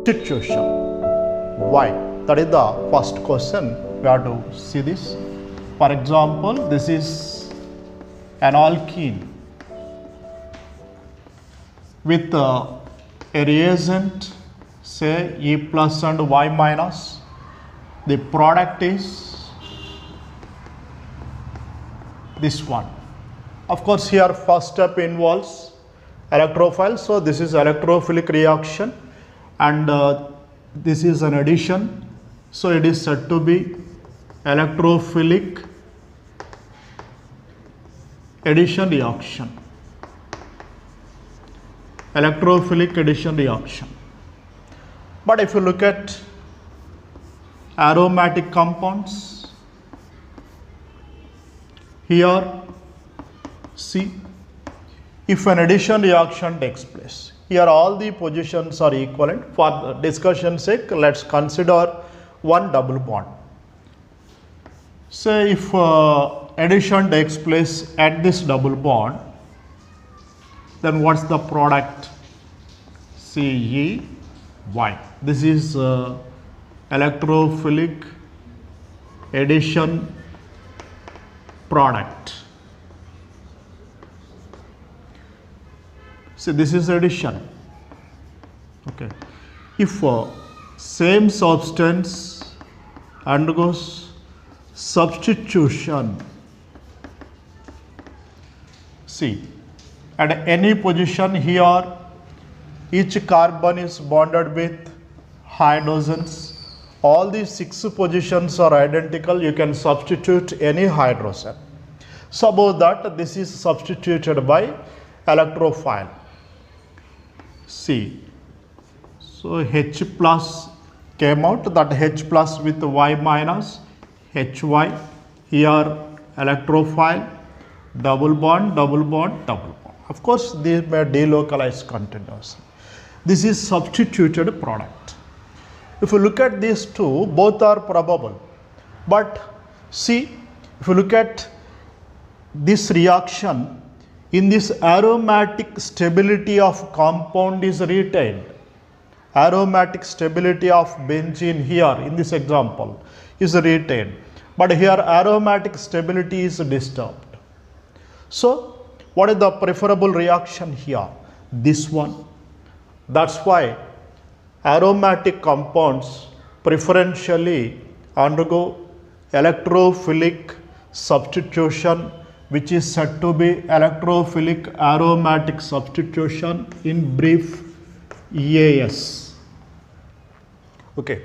substitution. Why? That is the first question. We have to see this. For example, this is an alkene with a reagent, say E plus and Y minus. The product is this one. Of course, here first step involves electrophile. So this is electrophilic reaction, and this is an addition. So it is said to be electrophilic addition reaction. Electrophilic addition reaction. But if you look at aromatic compounds, here see, if an addition reaction takes place, here all the positions are equivalent. For the discussion sake, let's consider one double bond. Say if addition takes place at this double bond, then what's the product? CEY. This is electrophilic addition product. See, this is addition. Okay. If same substance undergoes substitution, see, at any position here, each carbon is bonded with hydrogens. All these 6 positions are identical. You can substitute any hydrogen. Suppose that this is substituted by electrophile. See, so H plus came out, that H plus with Y minus, HY, here electrophile, double bond, double bond, double bond. Of course, these may delocalize continuously. This is substituted product. If you look at these two, both are probable. But see, if you look at this reaction, in this aromatic stability of compound is retained. Aromatic stability of benzene here in this example is retained. But here aromatic stability is disturbed. So what is the preferable reaction here? This one. That's why aromatic compounds preferentially undergo electrophilic substitution, which is said to be electrophilic aromatic substitution, in brief EAS. Okay.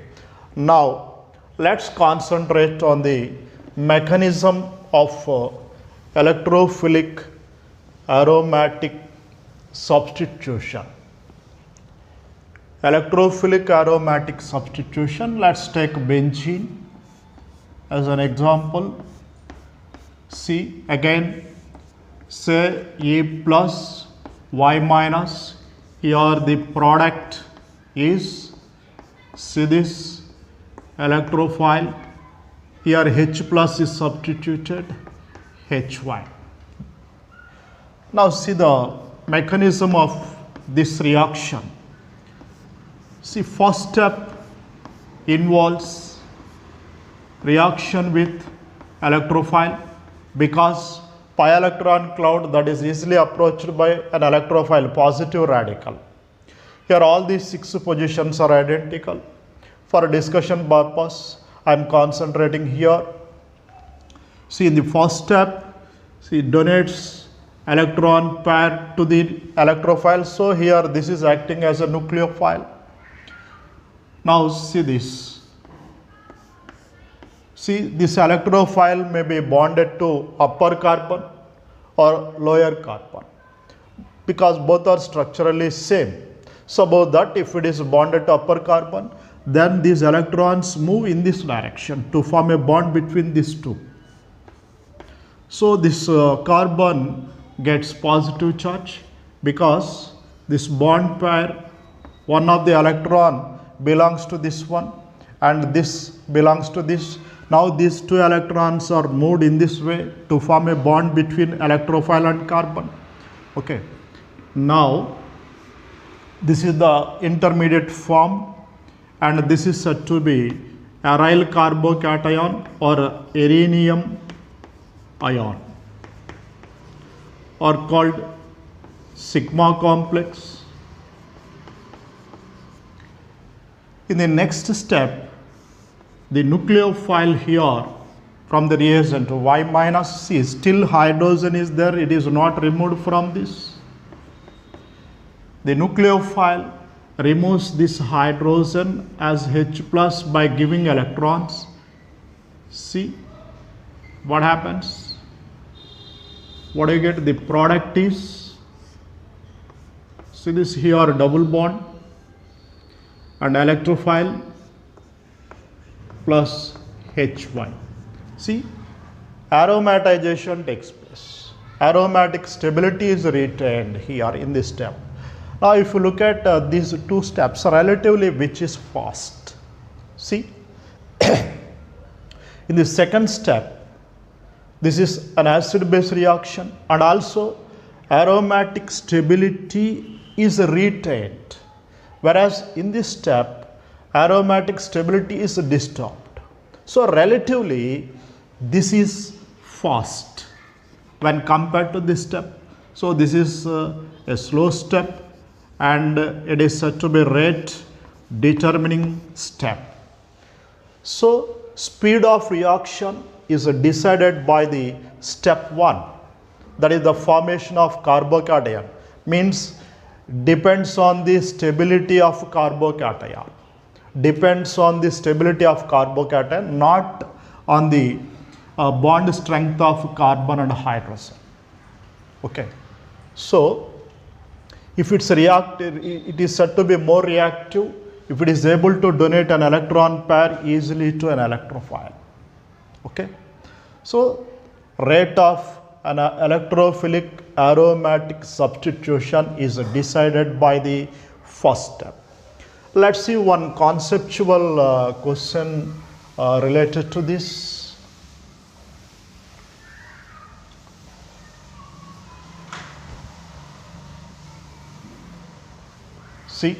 Now let's concentrate on the mechanism of electrophilic aromatic substitution. Electrophilic aromatic substitution, let's take benzene as an example. See, again, say E plus Y minus, here the product is, see this, electrophile, here H plus is substituted, HY. Now see the mechanism of this reaction. See, first step involves reaction with electrophile, because pi electron cloud that is easily approached by an electrophile positive radical. Here all these 6 positions are identical. For discussion purpose, I am concentrating here. See, in the first step, see, donates electron pair to the electrophile. So here this is acting as a nucleophile. Now see this. See, this electrophile may be bonded to upper carbon or lower carbon, because both are structurally same. Suppose that if it is bonded to upper carbon, then these electrons move in this direction to form a bond between these two. So this carbon gets positive charge, because this bond pair, one of the electron belongs to this one and this belongs to this. Now these 2 electrons are moved in this way to form a bond between electrophile and carbon. Okay. Now this is the intermediate form and this is said to be aryl carbocation or arenium ion, or called sigma complex. In the next step, the nucleophile here from the reagent Y minus C, still hydrogen is there, it is not removed from this. The nucleophile removes this hydrogen as H plus by giving electrons. See what happens? What do you get? The product is, see this here, double bond and electrophile plus HY. See, aromatization takes place. Aromatic stability is retained here in this step. Now, if you look at these two steps, relatively which is fast? See, in the second step, this is an acid-base reaction, and also aromatic stability is retained, whereas in this step, aromatic stability is disturbed. So, relatively, this is fast when compared to this step. So, this is a slow step, and it is said to be rate determining step. So, speed of reaction is decided by the step 1, that is the formation of carbocation, means depends on the stability of carbocation, depends on the stability of carbocation, not on the bond strength of carbon and hydrogen. Okay. So, if it's reactive, it is said to be more reactive if it is able to donate an electron pair easily to an electrophile. Okay. So, rate of an electrophilic aromatic substitution is decided by the first step. Let's see one conceptual question related to this. See,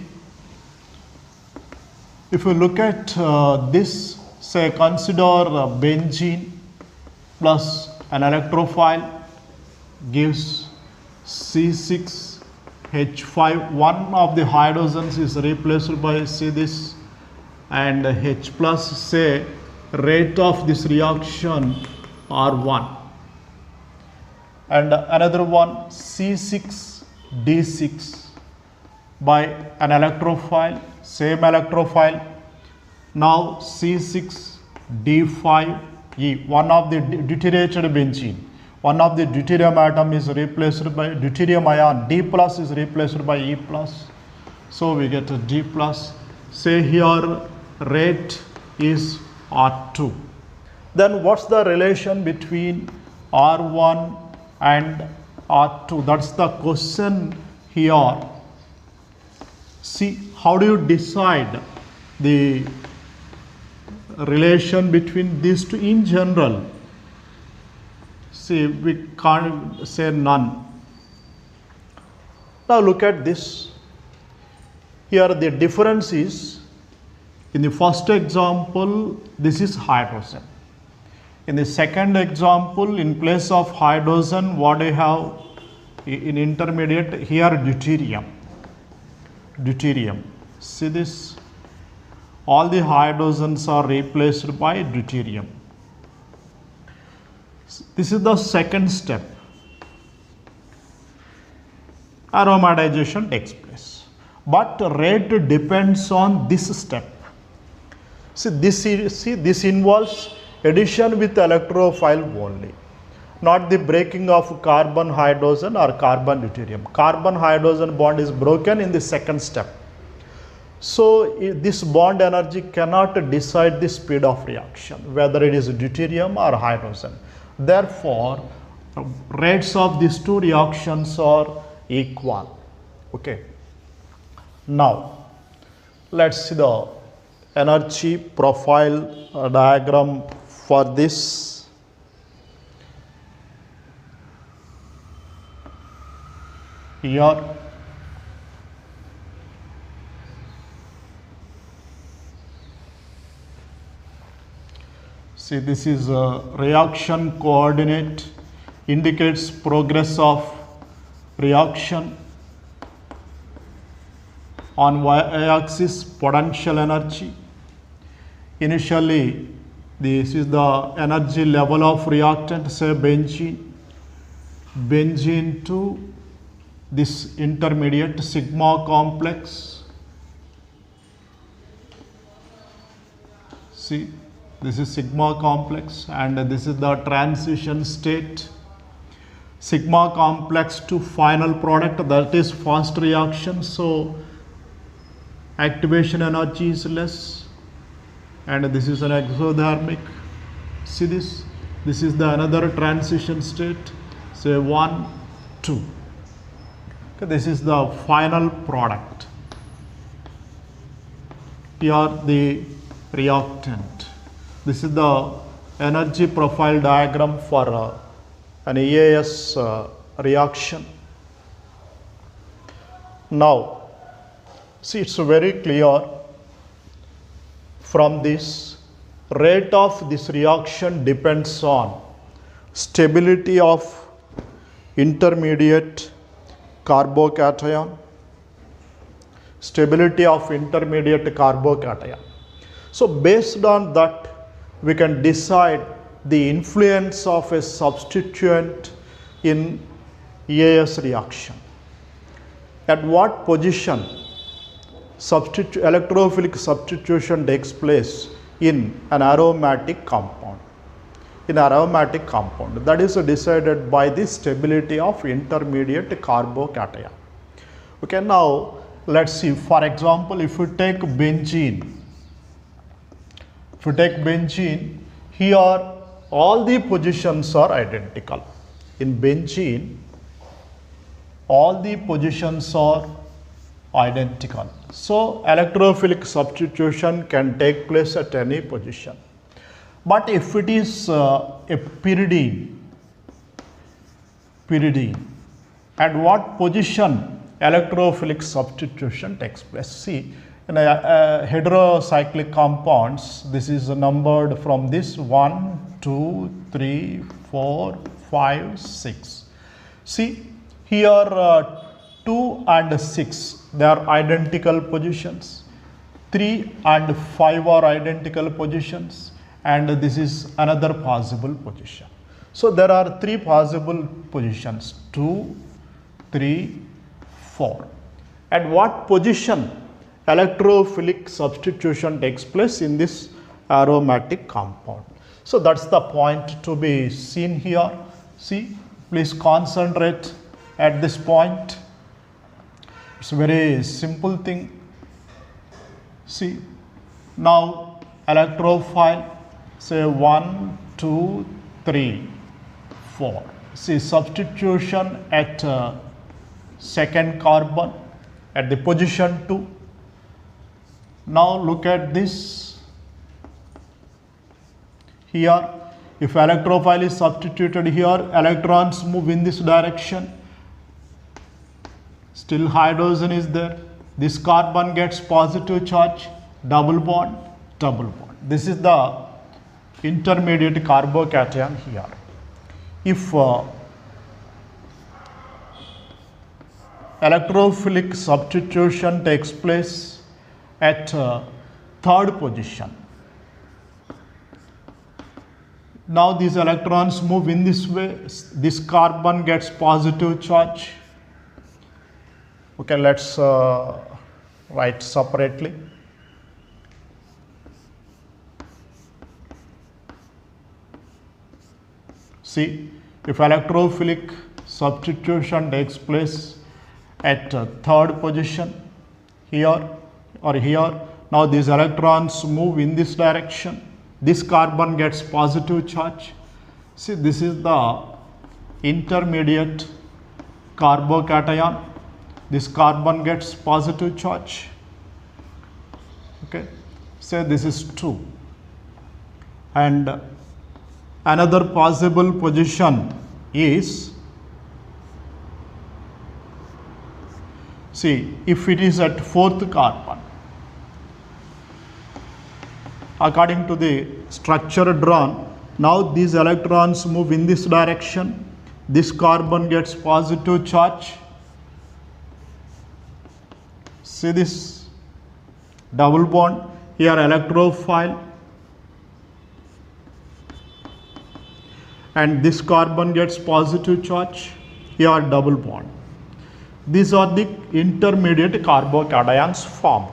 if you look at this, say consider benzene plus an electrophile gives C6H5, one of the hydrogens is replaced by, see this, and H plus, say rate of this reaction R1, and another one C6D6 by an electrophile, same electrophile, now C6D5E, one of the deuterated benzene, one of the deuterium atom is replaced by deuterium ion, D plus is replaced by E plus, so we get a D plus. Say here rate is R2. Then what's the relation between R1 and R2? That's the question here. See, how do you decide the relation between these two in general? See, we can't say none. Now look at this. Here the difference is, in the first example, this is hydrogen. In the second example, in place of hydrogen, what do you have in intermediate? Here deuterium. Deuterium. See this? All the hydrogens are replaced by deuterium. This is the second step. Aromatization takes place, but rate depends on this step. See, this involves addition with electrophile only, not the breaking of carbon hydrogen or carbon deuterium. Carbon hydrogen bond is broken in the second step. So, this bond energy cannot decide the speed of reaction, whether it is deuterium or hydrogen. Therefore, rates of these two reactions are equal. Okay. Now, let's see the energy profile diagram for this. Here, See, this is a reaction coordinate, indicates progress of reaction. On y-axis potential energy. Initially, this is the energy level of reactant, say benzene to this intermediate sigma complex. See, this is sigma complex and this is the transition state. Sigma complex to final product, that is fast reaction. So activation energy is less, and this is an exothermic. See this is the another transition state, say 1 2. Okay, this is the final product. Here the reactant. This is the energy profile diagram for an EAS reaction. Now see, it's very clear from this, rate of this reaction depends on stability of intermediate carbocation, stability of intermediate carbocation. So based on that, we can decide the influence of a substituent in EAS reaction. At what position electrophilic substitution takes place in an aromatic compound. That is decided by the stability of intermediate carbocation. Okay, now let's see. For example, if we take benzene, here all the positions are identical. In benzene, all the positions are identical. So electrophilic substitution can take place at any position. But if it is a pyridine, at what position electrophilic substitution takes place? See, in heterocyclic compounds, this is numbered from this 1, 2, 3, 4, 5, 6. See, here 2 and 6, they are identical positions. 3 and 5 are identical positions, and this is another possible position. So there are 3 possible positions, 2, 3, 4. At what position electrophilic substitution takes place in this aromatic compound? So that's the point to be seen here. See, please concentrate at this point. It's a very simple thing. See, now electrophile, say 1, 2, 3, 4. See, substitution at second carbon at the position 2. Now look at this. Here, if electrophile is substituted here, electrons move in this direction. Still hydrogen is there. This carbon gets positive charge, double bond, double bond. This is the intermediate carbocation here. If electrophilic substitution takes place at third position, now these electrons move in this way. This carbon gets positive charge. Okay, let's write separately. See, if electrophilic substitution takes place at third position, here or here, now these electrons move in this direction. This carbon gets positive charge. See, this is the intermediate carbocation. This carbon gets positive charge. Okay, say this is 2. And another possible position is, see, if it is at fourth carbon, according to the structure drawn. Now these electrons move in this direction. This carbon gets positive charge. See this double bond, here electrophile, and this carbon gets positive charge, here double bond. These are the intermediate carbocations formed.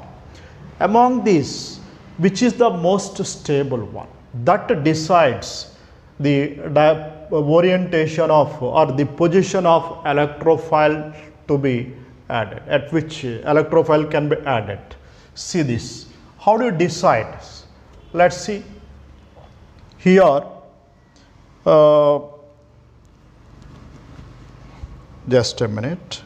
Among these, which is the most stable one? That decides the orientation of or the position of electrophile to be added, at which electrophile can be added. See this. How do you decide? Let's see. Here, just a minute.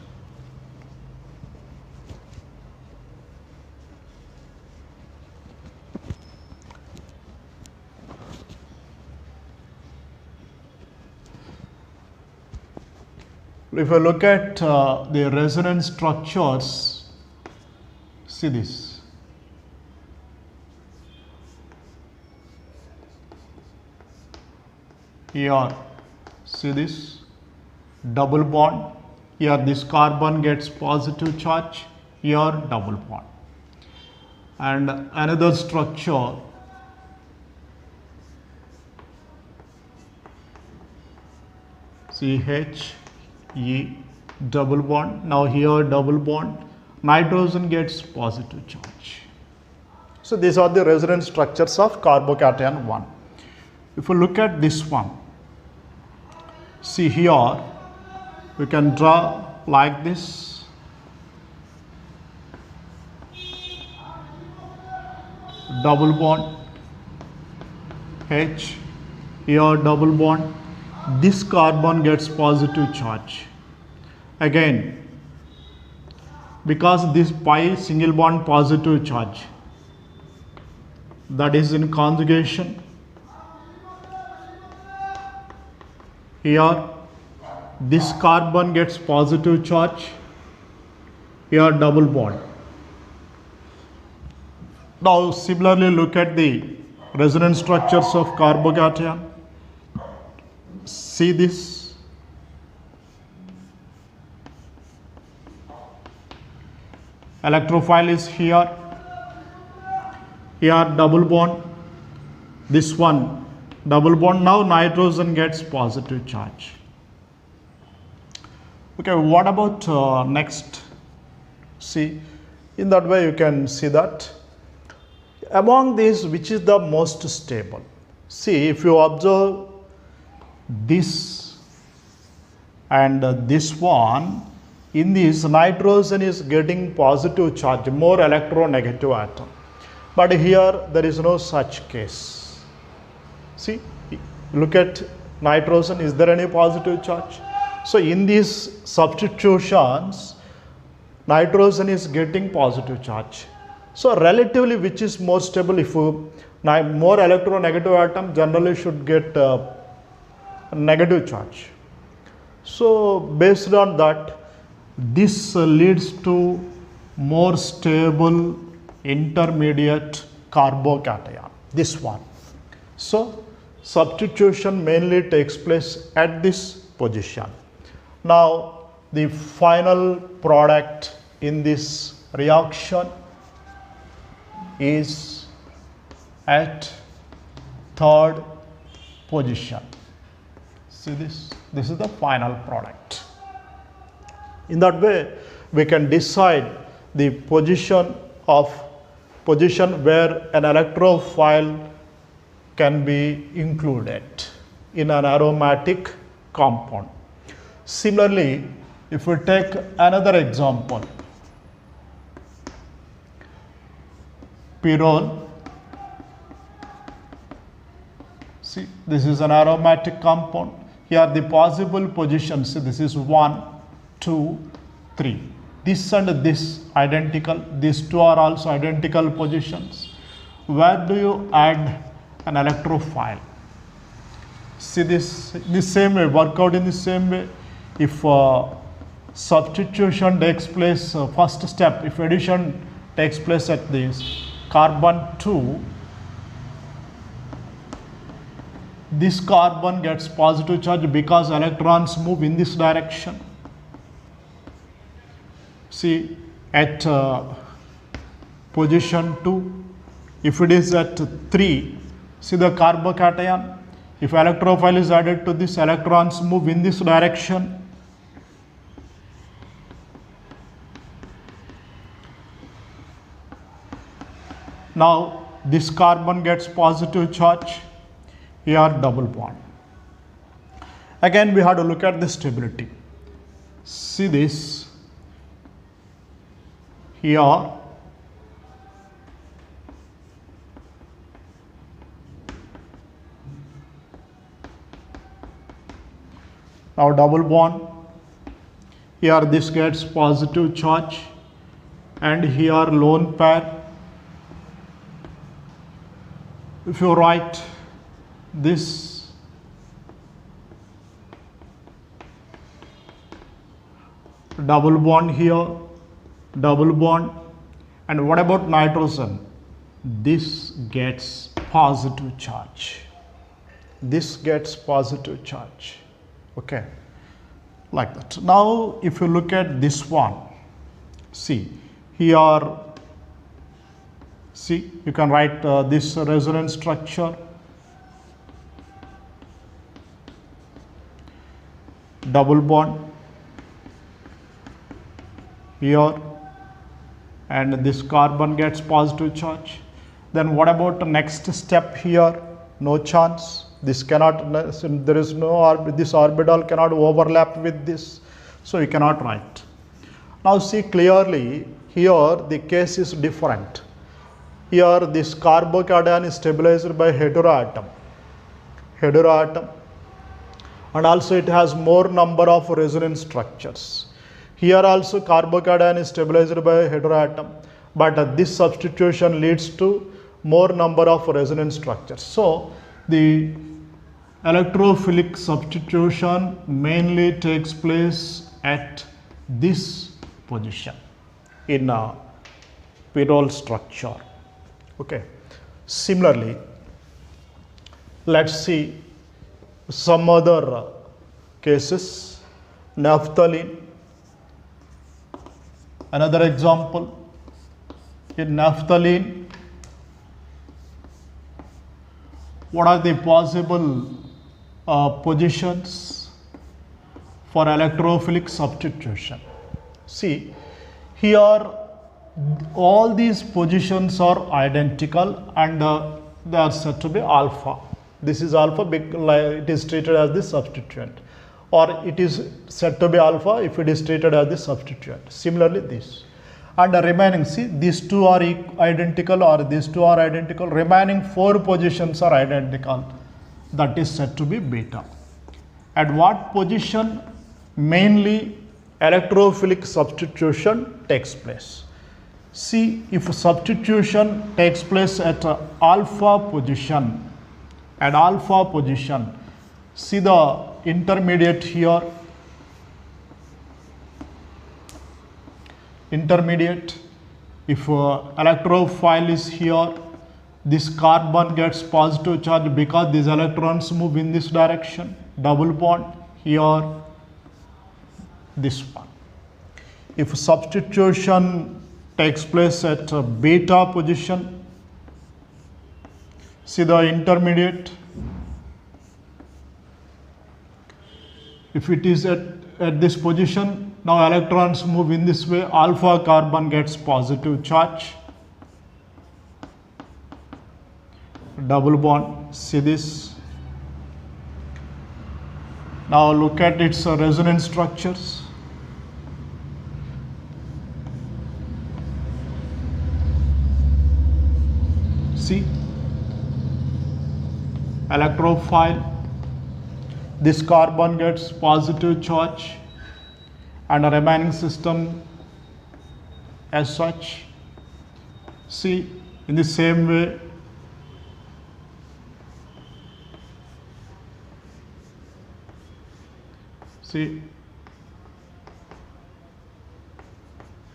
If you look at the resonance structures, see this. Here, see this double bond. Here this carbon gets positive charge. Here double bond. And another structure, CH, E, double bond. Now here double bond, nitrogen gets positive charge. So these are the resonance structures of carbocation 1. If you look at this one, see here we can draw like this. Double bond, H, here double bond. This carbon gets positive charge. Again, because this pi single bond positive charge, that is in conjugation. Here this carbon gets positive charge. Here double bond. Now similarly look at the resonance structures of carbocation. See this. Electrophile is here. Here double bond. This one double bond. Now nitrogen gets positive charge. Okay, what about next? See, in that way you can see that among these, which is the most stable? See, if you observe this and this one, in this nitrogen is getting positive charge, more electronegative atom. But here there is no such case. See, look at nitrogen, is there any positive charge? So in these substitutions, nitrogen is getting positive charge. So relatively, which is more stable? If you, more electronegative atom generally should get negative charge. So based on that, this leads to more stable intermediate carbocation, this one. So substitution mainly takes place at this position. Now the final product in this reaction is at third position. See this? This is the final product. In that way, we can decide the position where an electrophile can be included in an aromatic compound. Similarly, if we take another example, pyrrole. See, this is an aromatic compound. Here the possible positions, see, this is 1, 2, 3. This and this identical, these two are also identical positions. Where do you add an electrophile? See this, the same way, work out in the same way. If substitution takes place, first step, if addition takes place at this carbon 2, this carbon gets positive charge because electrons move in this direction. See, at position 2, if it is at 3, see the carbocation, if electrophile is added to this, electrons move in this direction. Now this carbon gets positive charge, here double bond. Again we have to look at the stability. See this, here now double bond, here this gets positive charge, and here lone pair. If you write this double bond here, double bond, and what about nitrogen? This gets positive charge. This gets positive charge. Okay, like that. Now if you look at this one, see here, see you can write this resonance structure, double bond here, and this carbon gets positive charge. Then what about the next step here? No chance. This cannot, there is no, this orbital cannot overlap with this, so you cannot write. Now see clearly, here the case is different. Here this carbocation is stabilized by heteroatom, and also it has more number of resonance structures. Here also carbocation is stabilized by heteroatom, but this substitution leads to more number of resonance structures. So the electrophilic substitution mainly takes place at this position in a pyrrole structure. Okay. Similarly, let's see some other cases. Naphthalene, another example. In naphthalene, what are the possible positions for electrophilic substitution? See, here all these positions are identical, and they are said to be alpha. This is alpha, it is treated as the substituent, or it is said to be alpha if it is treated as the substituent. Similarly this, and the remaining, see these two are identical, or these two are identical, remaining 4 positions are identical, that is said to be beta. At what position mainly electrophilic substitution takes place? See, if substitution takes place at alpha position, see the intermediate here, intermediate, if electrophile is here, this carbon gets positive charge because these electrons move in this direction, double bond here, this one. If substitution takes place at beta position, see the intermediate, if it is at this position, now electrons move in this way, alpha carbon gets positive charge, double bond, see this. Now look at its resonance structures. See, electrophile, this carbon gets positive charge, and a remaining system as such. See, in the same way, see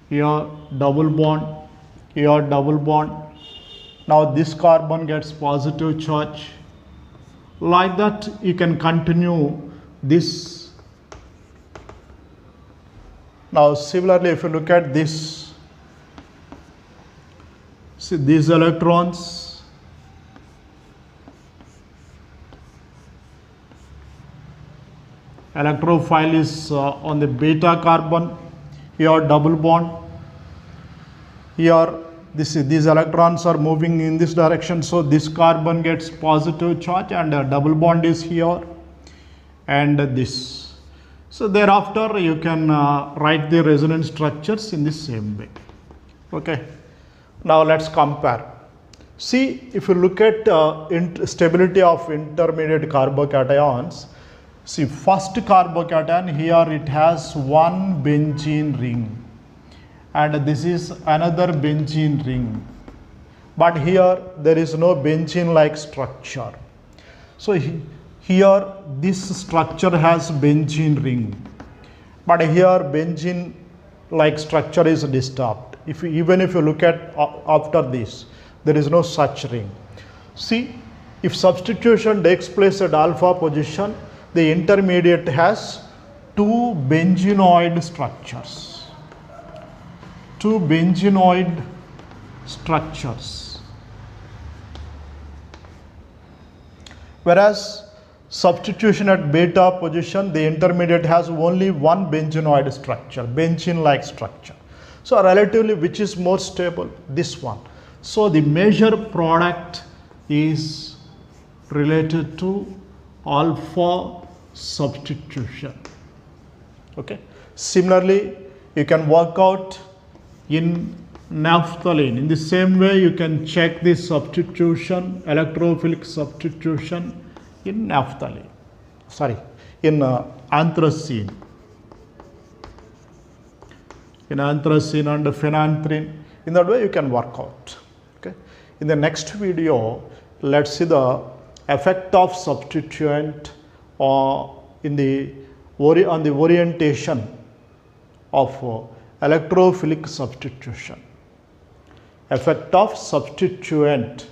here double bond, Now this carbon gets positive charge, Like that you can continue this. Now similarly, if you look at this, see these electrons, electrophile is on the beta carbon, here double bond, here these electrons are moving in this direction, so this carbon gets positive charge and a double bond is here and this. So thereafter you can write the resonance structures in the same way. Okay, now let's compare. See, if you look at stability of intermediate carbocations, see first carbocation, here it has one benzene ring and this is another benzene ring, but here there is no benzene like structure. So here this structure has benzene ring, but here benzene like structure is disturbed. Even if you look at after this, there is no such ring. See, if substitution takes place at alpha position, the intermediate has two benzenoid structures. Two benzenoid structures. Whereas substitution at beta position, the intermediate has only one benzenoid structure, benzene-like structure. So relatively, which is more stable? This one. So the measure product is related to alpha substitution. Okay. Similarly, you can work out in naphthalene. In the same way, you can check the substitution, electrophilic substitution in naphthalene. Sorry, in anthracene. In anthracene and phenanthrene. In that way, you can work out. Okay. In the next video, let's see the effect of substituent on the orientation of electrophilic substitution. Effect of substituent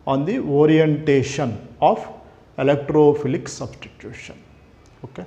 on the orientation of electrophilic substitution. Okay.